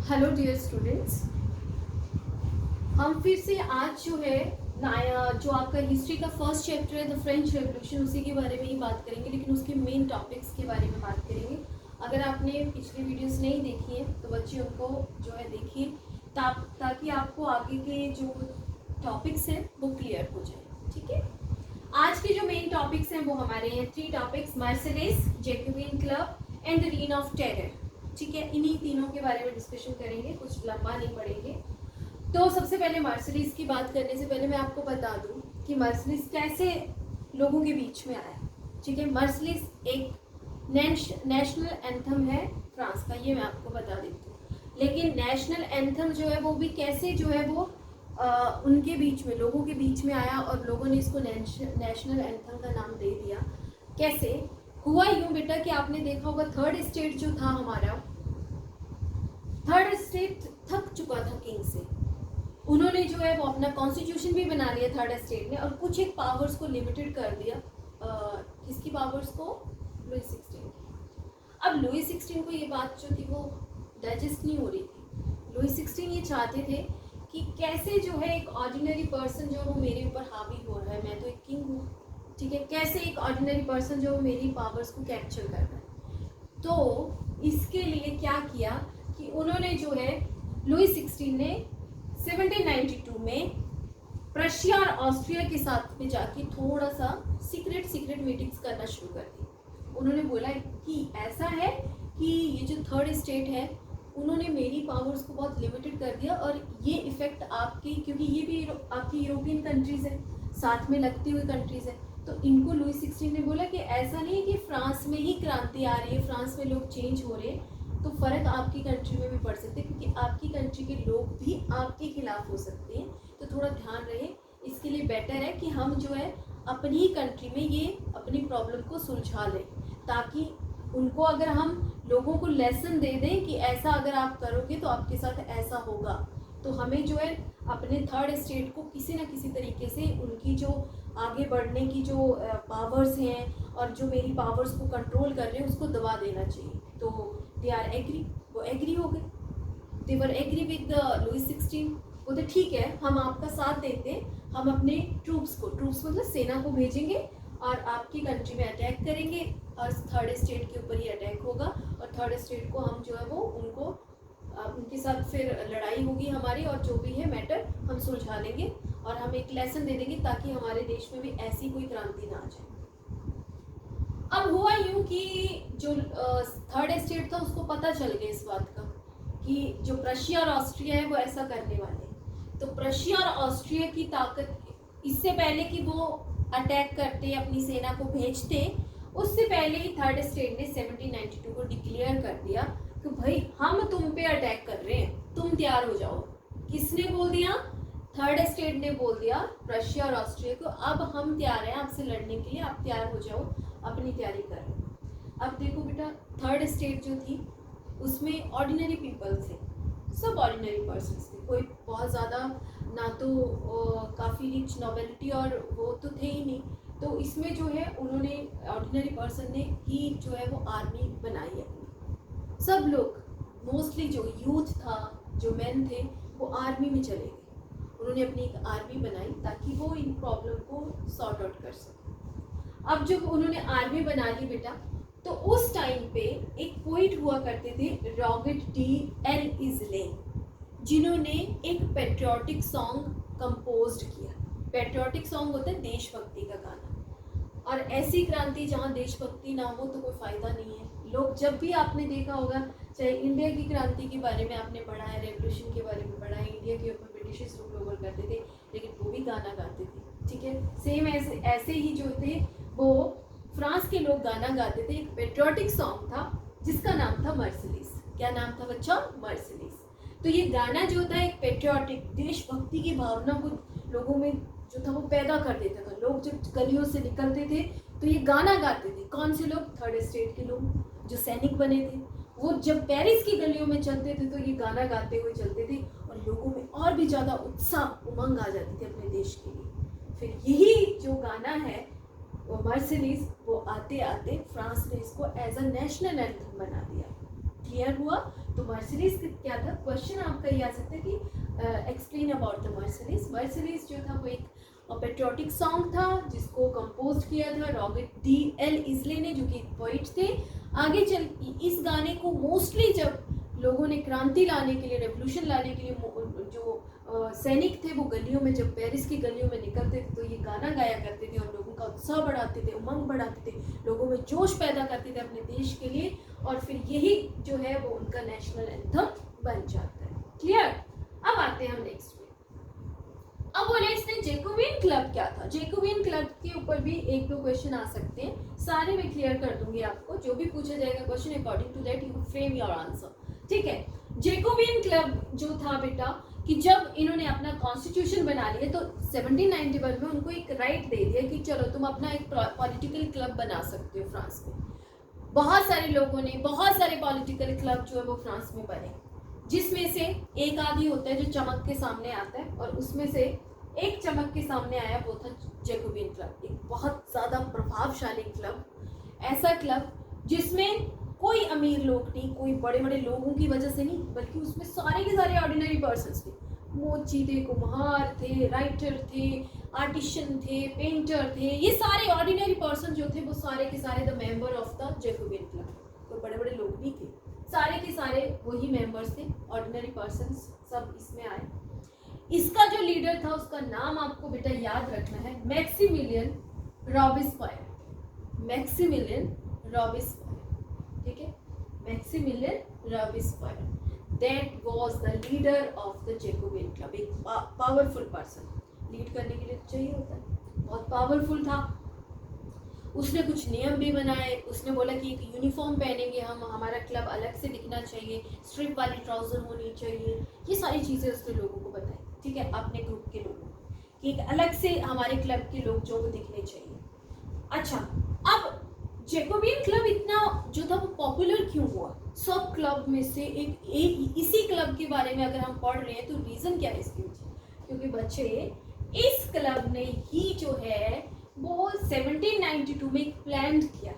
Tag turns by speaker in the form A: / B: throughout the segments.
A: Hello dear students, हम फिर से आज जो है नया जो आपका हिस्ट्री का फर्स्ट चैप्टर है द फ्रेंच रेवोल्यूशन, उसी के बारे में ही बात करेंगे, लेकिन उसके मेन टॉपिक्स के बारे में बात करेंगे। अगर आपने पिछली वीडियोस नहीं देखी है तो बच्चे उनको जो है देखिए, ताकि आपको आगे के जो टॉपिक्स हैं वो क्लियर हो जाए। ठीक है, आज के जो मेन टॉपिक्स हैं वो हमारे हैं 3 topics: Mercedes, Jacobin club and the reign of terror. ठीक है, इन्हीं तीनों के बारे में डिस्कशन करेंगे, कुछ लंबा नहीं पड़ेंगे। तो सबसे पहले मर्सिडीज की बात करने से पहले मैं आपको बता दूं कि मर्सिडीज कैसे लोगों के बीच में आया। ठीक है, मर्सिडीज एक नेशनल एंथम है फ्रांस का, ये मैं आपको बता देती हूँ। लेकिन नेशनल एंथम जो है वो भी कैसे जो है वो उनके बीच में, लोगों के बीच में आया और लोगों ने इसको नेशनल एंथम का नाम दे दिया। कैसे हुआ? यूं बेटा कि आपने देखा होगा थर्ड स्टेट जो था हमारा, थर्ड स्टेट थक चुका था किंग से। उन्होंने जो है वो अपना कॉन्स्टिट्यूशन भी बना लिया थर्ड स्टेट ने, और कुछ एक पावर्स को लिमिटेड कर दिया। किसकी पावर्स को? लुई 16 की। अब लुई 16 को ये बात जो थी वो डाइजेस्ट नहीं हो रही थी। लुई 16 ये चाहते थे कि कैसे जो है एक ऑर्डिनरी पर्सन जो वो मेरे ऊपर हावी हो रहा है, मैं तो एक किंग हूँ। ठीक है, कैसे एक ऑर्डिनरी पर्सन जो मेरी पावर्स को कैप्चर कर रहा है। तो इसके लिए क्या किया कि उन्होंने जो है लुई 16 ने 1792 में प्रशिया और ऑस्ट्रिया के साथ में जाके थोड़ा सा सीक्रेट मीटिंग्स करना शुरू कर दी। उन्होंने बोला कि ऐसा है कि ये जो थर्ड स्टेट है उन्होंने मेरी पावर्स को बहुत लिमिटेड कर दिया, और ये इफेक्ट आपकी, क्योंकि ये भी आपकी यूरोपियन कंट्रीज है, साथ में लगती हुई कंट्रीज है, तो इनको लुई 16 ने बोला कि ऐसा नहीं है कि फ्रांस में ही क्रांति आ रही है, फ्रांस में लोग चेंज हो रहे हैं, तो फ़र्क आपकी कंट्री में भी पड़ सकते हैं, क्योंकि आपकी कंट्री के लोग भी आपके खिलाफ हो सकते हैं। तो थोड़ा ध्यान रहे, इसके लिए बेटर है कि हम जो है अपनी ही कंट्री में ये अपनी प्रॉब्लम को सुलझा लें, ताकि उनको अगर हम लोगों को लेसन दे दें कि ऐसा अगर आप करोगे तो आपके साथ ऐसा होगा, तो हमें जो है अपने थर्ड स्टेट को किसी न किसी तरीके से उनकी जो आगे बढ़ने की जो पावर्स हैं और जो मेरी पावर्स को कंट्रोल कर रहे हैं उसको दबा देना चाहिए। तो दे आर एग्री, वो एग्री हो गए, दे वर एग्री विद लुई 16। बोलते ठीक है, हम आपका साथ देते हैं, हम अपने ट्रूप्स मतलब सेना को भेजेंगे और आपकी कंट्री में अटैक करेंगे, और थर्ड स्टेट के ऊपर ही अटैक होगा, और थर्ड स्टेट को हम जो है वो उनके साथ फिर लड़ाई होगी हमारी, और जो भी है मैटर हम सुलझा लेंगे, और हम एक लेसन दे देंगे ताकि हमारे देश में भी ऐसी कोई क्रांति ना आ जाए। अब हुआ यूं कि जो थर्ड स्टेट था उसको पता चल गया इस बात का कि जो प्रशिया और ऑस्ट्रिया है वो ऐसा करने वाले हैं। तो प्रशिया और ऑस्ट्रिया की ताकत, इससे पहले कि वो अटैक करते, अपनी सेना को भेजते, उससे पहले ही थर्ड स्टेट ने 1792 को डिक्लेयर कर दिया कि भाई हम तुम पे अटैक कर रहे हैं, तुम तैयार हो जाओ। किसने बोल दिया? थर्ड स्टेट ने बोल दिया रशिया और ऑस्ट्रिया को, अब हम तैयार हैं आपसे लड़ने के लिए, आप तैयार हो जाओ, अपनी तैयारी करो। अब देखो बेटा, थर्ड स्टेट जो थी उसमें ऑर्डिनरी पीपल थे, सब ऑर्डिनरी पर्सन्स थे, कोई बहुत ज़्यादा ना तो काफ़ी रिच नोबेलिटी और वो तो थे ही नहीं। तो इसमें जो है उन्होंने ऑर्डिनरी पर्सन ने ही जो है वो आर्मी बनाई अपनी। सब लोग मोस्टली जो यूथ था, जो मेन थे, वो आर्मी में चले गए। उन्होंने अपनी एक आर्मी बनाई ताकि वो इन प्रॉब्लम को सॉर्ट आउट कर सके। अब जब उन्होंने आर्मी बना ली बेटा, तो उस टाइम पे एक पोइट हुआ करते थे रॉबर्ट डी एल इजले, जिन्होंने एक पेट्रियोटिक सॉन्ग कंपोज्ड किया। पेट्रियोटिक सॉन्ग होता है देशभक्ति का गाना, और ऐसी क्रांति जहाँ देशभक्ति ना हो तो कोई फायदा नहीं है। लोग जब भी आपने देखा होगा, चाहे इंडिया की क्रांति के बारे में आपने पढ़ा है, रेवोल्यूशन के बारे में पढ़ा है, इंडिया के ऊपर ब्रिटिश रूल करते थे, लेकिन वो भी गाना गाते थे। ठीक है, सेम ऐसे ही जो थे वो फ्रांस के लोग गाना गाते थे। एक पेट्रियोटिक सॉन्ग था जिसका नाम था मर्सिडीज। क्या नाम था बच्चा? मर्सिडीज। तो ये गाना जो था एक पेट्रियोटिक, देशभक्ति की भावना को लोगों में जो था वो पैदा कर देता था। लोग जब गलियों से निकलते थे तो ये गाना गाते थे। कौन से लोग? थर्ड स्टेट के लोग जो सैनिक बने थे, वो जब पेरिस की गलियों में चलते थे तो ये गाना गाते हुए चलते थे, और लोगों में और भी ज़्यादा उत्साह, उमंग आ जाती थी अपने देश के लिए। फिर यही जो गाना है वो मर्सिडीज, वो आते आते फ्रांस ने इसको एज अ नेशनल एंथम बना दिया। क्लियर हुआ? तो मर्सिडीज क्या था? क्वेश्चन आपका ये आ सकता है कि explain about the Mercedes. Mercedes जो था वो एक पेट्रियोटिक सॉन्ग था जिसको कंपोज किया था रॉबर्ट डी एल इजले ने, जो कि एक पोइट थे। आगे चल इस गाने को मोस्टली जब लोगों ने क्रांति लाने के लिए, रेवोल्यूशन लाने के लिए जो सैनिक थे वो गलियों में, जब पेरिस की गलियों में निकलते थे तो ये गाना गाया करते थे और लोगों का उत्साह बढ़ाते थे, उमंग बढ़ाते थे, लोगों में जोश पैदा करते थे अपने देश के लिए, और फिर यही जो है वो उनका नेशनल एंथम बन जाता है। क्लियर? अब आते हैं हम नेक्स्ट में। अब बोले इसने जैकोबिन क्लब क्या था। जैकोबिन क्लब के ऊपर भी एक दो क्वेश्चन आ सकते हैं, सारे मैं क्लियर कर दूंगी आपको। जो भी पूछा जाएगा question according to that you frame your answer. ठीक है, जैकोबिन क्लब जो था बेटा कि जब इन्होंने अपना कॉन्स्टिट्यूशन बना लिया तो 1791 में उनको एक राइट दे दिया कि चलो तुम अपना एक पॉलिटिकल क्लब बना सकते हो फ्रांस में। बहुत सारे लोगों ने, बहुत सारे पॉलिटिकल क्लब जो है वो फ्रांस में बने, जिसमें से एक आदि होता है जो चमक के सामने आता है, और उसमें से एक चमक के सामने आया वो था जैकोबिन क्लब। एक बहुत ज़्यादा प्रभावशाली क्लब, ऐसा क्लब जिसमें कोई अमीर लोग नहीं, कोई बड़े बड़े लोगों की वजह से नहीं, बल्कि उसमें सारे के सारे ऑर्डिनरी पर्सन्स थे। मोची थे, कुम्हार थे, राइटर थे, आर्टिशियन थे, पेंटर थे, ये सारे ऑर्डिनरी पर्सन जो थे वो सारे के सारे the member of the Jacobin club. कोई बड़े बड़े लोग नहीं थे, सारे के सारे वही मेंबर्स थे, ऑर्डिनरी पर्सन्स सब इसमें आए। इसका जो लीडर था उसका नाम आपको बेटा याद रखना है, मैक्सिमिलियन रॉबिस्पायर। मैक्सिमिलियन रॉबिस्पायर, ठीक है, Maximilien Robespierre, that was the leader of the Jacobin club. एक पावरफुल पर्सन, लीड करने के लिए तो चाहिए होता है, बहुत पावरफुल था। उसने कुछ नियम भी बनाए, उसने बोला कि एक यूनिफॉर्म पहनेंगे हम, हमारा क्लब अलग से दिखना चाहिए, स्ट्रिप वाली ट्राउजर होनी चाहिए, ये सारी चीज़ें उसने लोगों को बताई। ठीक है, अपने ग्रुप के लोगों को कि एक अलग से हमारे क्लब के लोग जो वो दिखने चाहिए। अच्छा, अब जैकोबिन क्लब इतना जो था वो पॉपुलर क्यों हुआ? सब क्लब में से एक इसी क्लब के बारे में अगर हम पढ़ रहे हैं तो रीज़न क्या है इसके पीछे? क्योंकि बच्चे इस क्लब ने ही जो है वो 1792 में एक प्लान किया।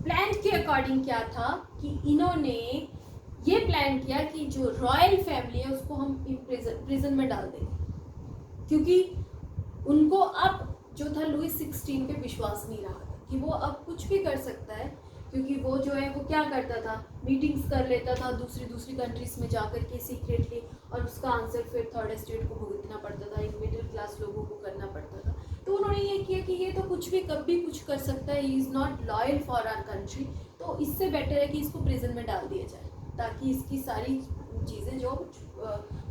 A: प्लान के अकॉर्डिंग क्या था कि इन्होंने ये प्लान किया कि जो रॉयल फैमिली है उसको हम प्रिजन में डाल देंगे, क्योंकि उनको अब जो था लुई 16 पे विश्वास नहीं रहा था कि वो अब कुछ भी कर सकता है, क्योंकि वो जो है वो क्या करता था, मीटिंग्स कर लेता था दूसरी कंट्रीज में जाकर के सीक्रेटली, और उसका आंसर फिर थर्ड स्टेट को भुगतना पड़ता था, एक मिडिल क्लास लोगों को करना पड़ता था। तो उन्होंने ये किया कि ये तो कुछ भी कभी कुछ कर सकता है, he is not loyal for our country, तो इससे बेटर है कि इसको प्रिजन में डाल दिया जाए, ताकि इसकी सारी चीज़ें जो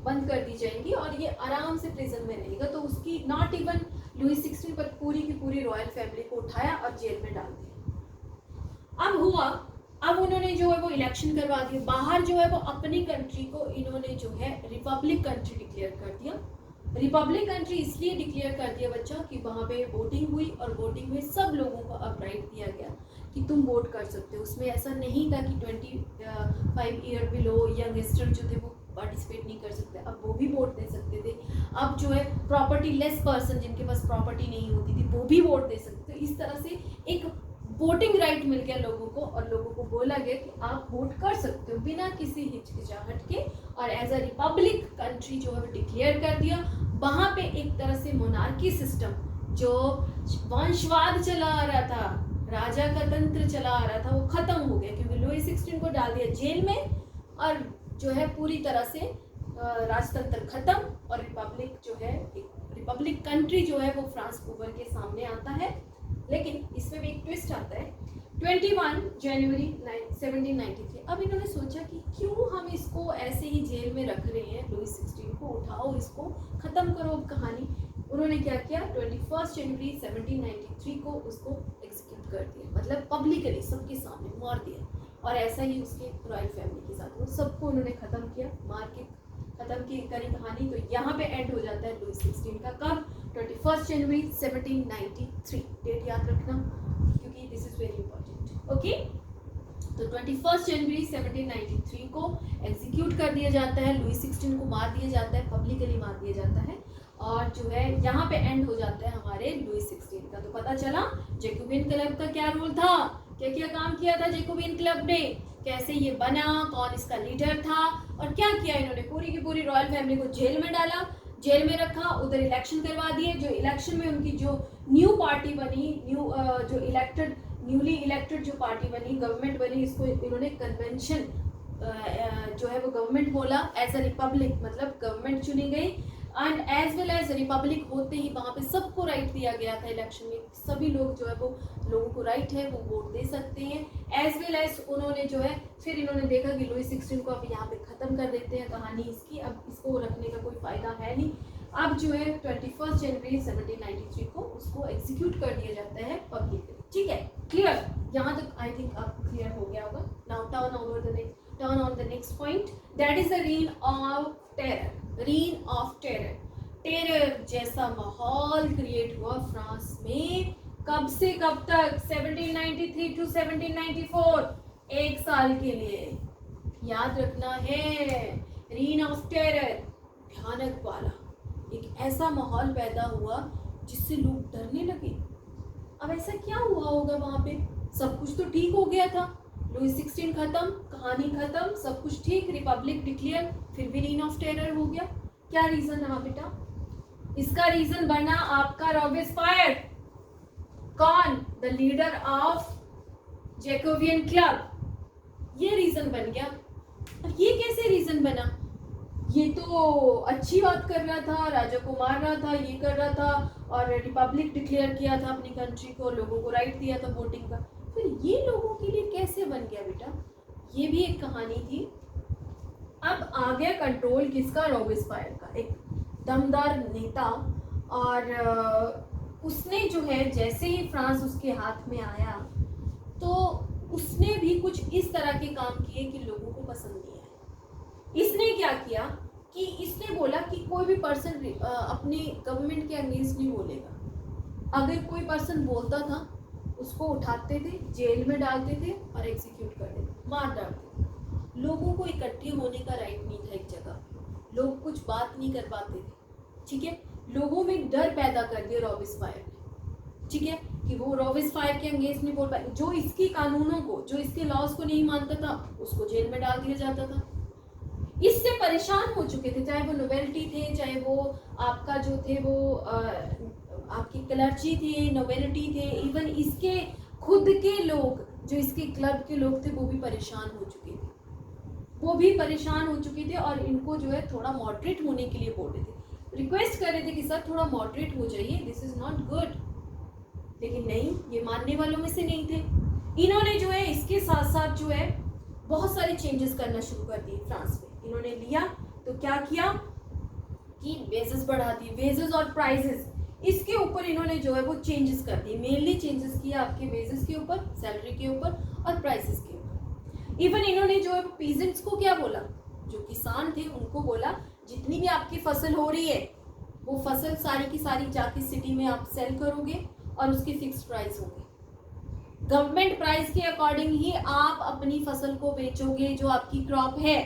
A: बंद कर दी जाएंगी और ये आराम से प्रिजन में रहेगा। तो उसकी नॉट इवन लुई 16 पर पूरी की पूरी रॉयल फैमिली को उठाया और जेल में डाल दिया। अब हुआ, अब उन्होंने जो है वो इलेक्शन करवा दिए, बाहर जो है वो अपनी कंट्री को इन्होंने जो है रिपब्लिक कंट्री डिक्लेयर कर दिया। रिपब्लिक कंट्री इसलिए डिक्लेयर कर दिया बच्चा कि वहाँ पे वोटिंग हुई, और वोटिंग में सब लोगों को अब राइट दिया गया कि तुम वोट कर सकते हो। उसमें ऐसा नहीं था कि 25 ईयर बिलो यंगस्टर जो थे वो पार्टिसिपेट नहीं कर सकते, अब वो भी वोट दे सकते थे। अब जो है प्रॉपर्टी लेस पर्सन, जिनके पास प्रॉपर्टी नहीं होती थी, वो भी वोट दे सकते थे। इस तरह से एक वोटिंग राइट मिल गया लोगों को, और लोगों को बोला गया कि आप वोट कर सकते हो बिना किसी हिचकिचाहट के, और एज अ रिपब्लिक कंट्री जो है वो डिक्लेयर कर दिया। वहाँ पे एक तरह से मोनार्की सिस्टम, जो वंशवाद चला आ रहा था, राजा का तंत्र चला आ रहा था, वो खत्म हो गया, क्योंकि लुई 16 को डाल दिया जेल में, और जो है पूरी तरह से राजतंत्र खत्म, और रिपब्लिक जो है, एक रिपब्लिक कंट्री जो है वो फ्रांस उभर के सामने आता है। लेकिन इसमें भी एक ट्विस्ट आता है। 21 जनवरी 1793 अब इन्होंने सोचा कि क्यों हम इसको ऐसे ही जेल में रख रहे हैं, लुई 16 को उठाओ, इसको ख़त्म करो अब कहानी। उन्होंने क्या किया, 21 जनवरी 1793 को उसको एग्जीक्यूट कर दिया, मतलब पब्लिकली सबके सामने मार दिया। और ऐसा ही उसके रॉयल फैमिली के साथ वो सबको उन्होंने ख़त्म किया, मार के ख़त्म की करी कहानी। तो यहाँ पे एंड हो जाता है लुई 16 का। कब? 21 जनवरी 1793। डेट याद रखना, क्योंकि this is very important. Okay, तो 21 जनवरी 1793 को एग्जीक्यूट कर दिया जाता है, लुई 16 को मार दिया जाता है, पब्लिकली मार दिया जाता है, और जो है यहाँ पे एंड हो जाता है हमारे लुई 16 का। तो पता चला जैकोबिन क्लब का क्या रोल था, क्या क्या काम किया था जैकोबिन क्लब ने, कैसे ये बना, कौन इसका लीडर था, और क्या किया इन्होंने, पूरी की पूरी रॉयल फैमिली को जेल में डाला, जेल में रखा, उधर इलेक्शन करवा दिए। जो इलेक्शन में उनकी जो न्यू पार्टी बनी, जो न्यूली इलेक्टेड जो पार्टी बनी, गवर्नमेंट बनी, इसको इन्होंने कन्वेंशन जो है वो गवर्नमेंट बोला, एज अ रिपब्लिक, मतलब गवर्नमेंट चुनी गई। And as well as republic होते ही वहाँ पे सबको राइट दिया गया था इलेक्शन में, सभी लोग जो है वो लोगों को राइट है वो वोट दे सकते हैं। एज वेल एज उन्होंने जो है फिर इन्होंने देखा कि लुई 16 को अब यहाँ पे ख़त्म कर देते हैं कहानी इसकी, अब इसको रखने का कोई फ़ायदा है नहीं। अब जो है 21 जनवरी 1793 को उसको एग्जीक्यूट कर दिया जाता है पब्लिकली। ठीक है, क्लियर? यहाँ तक आई थिंक आपको क्लियर हो गया होगा। Now turn on the next point, that is the reign of terror. Reign of terror, terror जैसा माहौल क्रिएट हुआ फ्रांस में कब से कब तक, 1793 टू 1794, एक साल के लिए। याद रखना है, रीन ऑफ टेरर, भयानक वाला एक ऐसा माहौल पैदा हुआ जिससे लोग डरने लगे। अब ऐसा क्या हुआ होगा वहां पे, सब कुछ तो ठीक हो गया था, लुई 16 खत्म, कहानी खत्म, सब कुछ ठीक, रिपब्लिक डिक्लेयर, फिर भी रीन ऑफ टेरर हो गया। क्या रीजन रहा बेटा? इसका रीजन बना आपका रॉबेस्पायर। कौन? The leader of Jacobian club. ये रीजन बन गया। अब ये कैसे रीजन बना? ये तो अच्छी बात कर रहा था, राजा को मार रहा था, ये कर रहा था, और रिपब्लिक डिक्लेयर किया था अपनी कंट्री को, लोगों को राइट दिया था वोटिंग का, फिर ये लोगों के लिए कैसे बन गया बेटा? ये भी एक कहानी थी। अब आ गया कंट्रोल किसका? रॉबेस्पायर का, एक दमदार नेता। और उसने जो है जैसे ही फ्रांस उसके हाथ में आया तो उसने भी कुछ इस तरह के काम किए कि लोगों को पसंद नहीं आया। इसने क्या किया कि इसने बोला कि कोई भी पर्सन अपनी गवर्नमेंट के अगेंस्ट नहीं बोलेगा। अगर कोई पर्सन बोलता था उसको उठाते थे, जेल में डालते थे और एग्जीक्यूट कर देते, मार डालते थे। लोगों को इकट्ठे होने का राइट नहीं था एक जगह, लोग कुछ बात नहीं कर पाते थे। ठीक है, लोगों में डर पैदा कर दिया रॉबेस्पायर ने। ठीक है, कि वो रॉबेस्पायर के अगेंस्ट नहीं बोल पाए, जो इसके कानूनों को, जो इसके लॉज को नहीं मानता था उसको जेल में डाल दिया जाता था। इससे परेशान हो चुके थे, चाहे वो नोवेल्टी थे, चाहे वो आपका जो थे वो आपकी क्लर्जी थे, नोवेलिटी थे, इवन इसके खुद के लोग जो इसके क्लब के लोग थे वो भी परेशान हो चुके थे, वो भी परेशान हो चुके थे। और इनको जो है थोड़ा मॉडरेट होने के लिए बोल रहे थे, रिक्वेस्ट कर रहे थे कि सर थोड़ा मॉडरेट हो जाइए, दिस इज नॉट गुड। लेकिन नहीं, ये मानने वालों में से नहीं थे। इन्होंने जो है इसके साथ साथ जो है बहुत सारे चेंजेस करना शुरू कर दिए फ्रांस में। इन्होंने लिया तो क्या किया कि वेजेस बढ़ा दिए, वेजेस और प्राइजेस, इसके ऊपर इन्होंने जो है वो चेंजेस कर दिए। मेनली चेंजेस किया आपके वेजेस के ऊपर, सैलरी के ऊपर और प्राइसेस के ऊपर। इवन इन्होंने जो है पीजेंट्स को क्या बोला, जो किसान थे उनको बोला जितनी भी आपकी फसल हो रही है वो फसल सारी की सारी जाके सिटी में आप सेल करोगे और उसकी फिक्स प्राइस होगी, गवर्नमेंट प्राइस के अकॉर्डिंग ही आप अपनी फसल को बेचोगे जो आपकी क्रॉप है।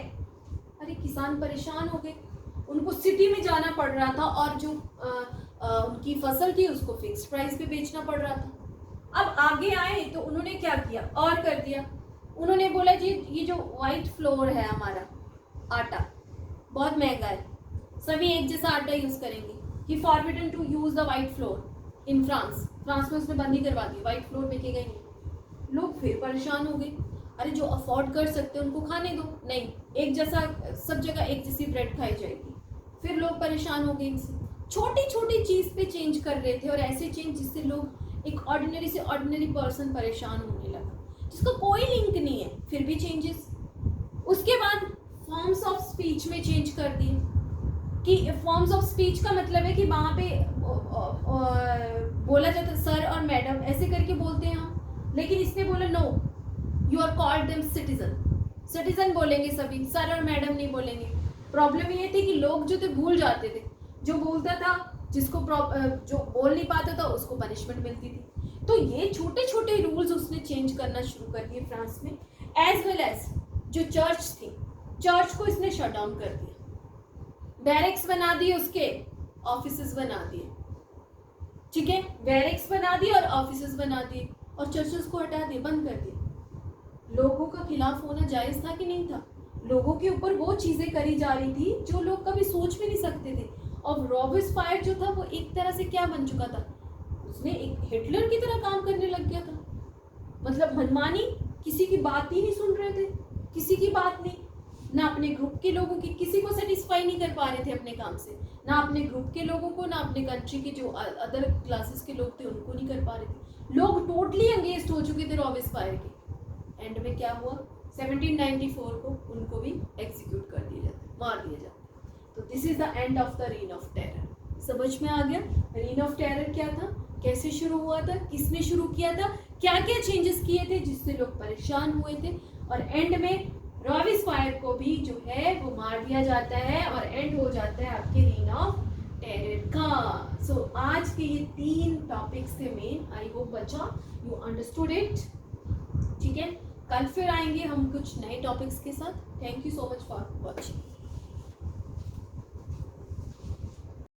A: अरे किसान परेशान हो गए, उनको सिटी में जाना पड़ रहा था और जो उनकी फसल थी उसको फिक्स प्राइस पे बेचना पड़ रहा था। अब आगे आए तो उन्होंने क्या किया और कर दिया, उन्होंने बोला जी ये जो वाइट फ्लोर है हमारा आटा बहुत महंगा है, सभी एक जैसा आटा यूज करेंगे, कि forbidden to use the white flour in France. France में उसने बंदी करवा दी, वाइट फ्लोर बिकेगा ही नहीं। लोग फिर परेशान हो गए, अरे जो अफोर्ड कर सकते हैं उनको खाने दो, नहीं एक जैसा सब जगह एक जैसी ब्रेड खाई जाएगी। फिर लोग परेशान हो गए इनसे, छोटी छोटी चीज़ पे चेंज कर रहे थे और ऐसे चेंज जिससे लोग एक ऑर्डिनरी से ऑर्डिनरी पर्सन परेशान होने लगा, जिसका कोई लिंक नहीं है, फिर भी चेंजेस। उसके बाद फॉर्म्स ऑफ स्पीच में चेंज कर दिए, कि फॉर्म्स ऑफ स्पीच का मतलब है कि वहाँ पे बोला जाता सर और मैडम ऐसे करके बोलते हैं हम, लेकिन इसने बोला no, you are called them citizen, citizen बोलेंगे सभी, सर और मैडम नहीं बोलेंगे। प्रॉब्लम ये थी कि लोग जो थे भूल जाते थे, जो बोलता था जिसको जो बोल नहीं पाता था उसको पनिशमेंट मिलती थी। तो ये छोटे छोटे रूल्स उसने चेंज करना शुरू कर दिए फ्रांस में। एज वेल एज जो चर्च थी, चर्च को इसने शट डाउन कर दिया, बैरिक्स बना दिए, उसके ऑफिसेस बना दिए। ठीक है, बैरिक्स बना दिए और ऑफिसेस बना दिए और चर्चेस को हटा दिए, बंद कर दिए। लोगों का खिलाफ होना जायज था कि नहीं था? लोगों के ऊपर वो चीजें करी जा रही थी जो लोग कभी सोच भी नहीं सकते थे। और रॉबिस्फायर जो था वो एक तरह से क्या बन चुका था, उसने एक हिटलर की तरह काम करने लग गया था। मतलब मनमानी, किसी की बात ही नहीं सुन रहे थे, किसी की बात नहीं, ना अपने ग्रुप के लोगों की, किसी को सेटिस्फाई नहीं कर पा रहे थे अपने काम से, ना अपने ग्रुप के लोगों को, ना अपने कंट्री के जो अदर क्लासेस के लोग थे उनको नहीं कर पा रहे थे। लोग टोटली एंगेज हो चुके थे रॉबिस्फायर के। एंड में क्या हुआ, 1794 को उनको भी एग्जीक्यूट कर दिया जाता, मार दिया जाता। तो this is the end of the reign of terror. समझ में आ गया रीन ऑफ टेरर क्या था, कैसे शुरू हुआ था, किसने शुरू किया था, क्या क्या चेंजेस किए थे जिससे लोग परेशान हुए थे, और एंड में रॉबिस्फायर को भी जो है वो मार दिया जाता है और एंड हो जाता है आपके रीन ऑफ टेरर का। सो आज के ये 3 टॉपिक्स थे मेन। आई होप बच्चा यू अंडरस्टूड इट। ठीक है, कल फिर आएंगे हम कुछ नए टॉपिक्स के साथ। Thank you so much for watching.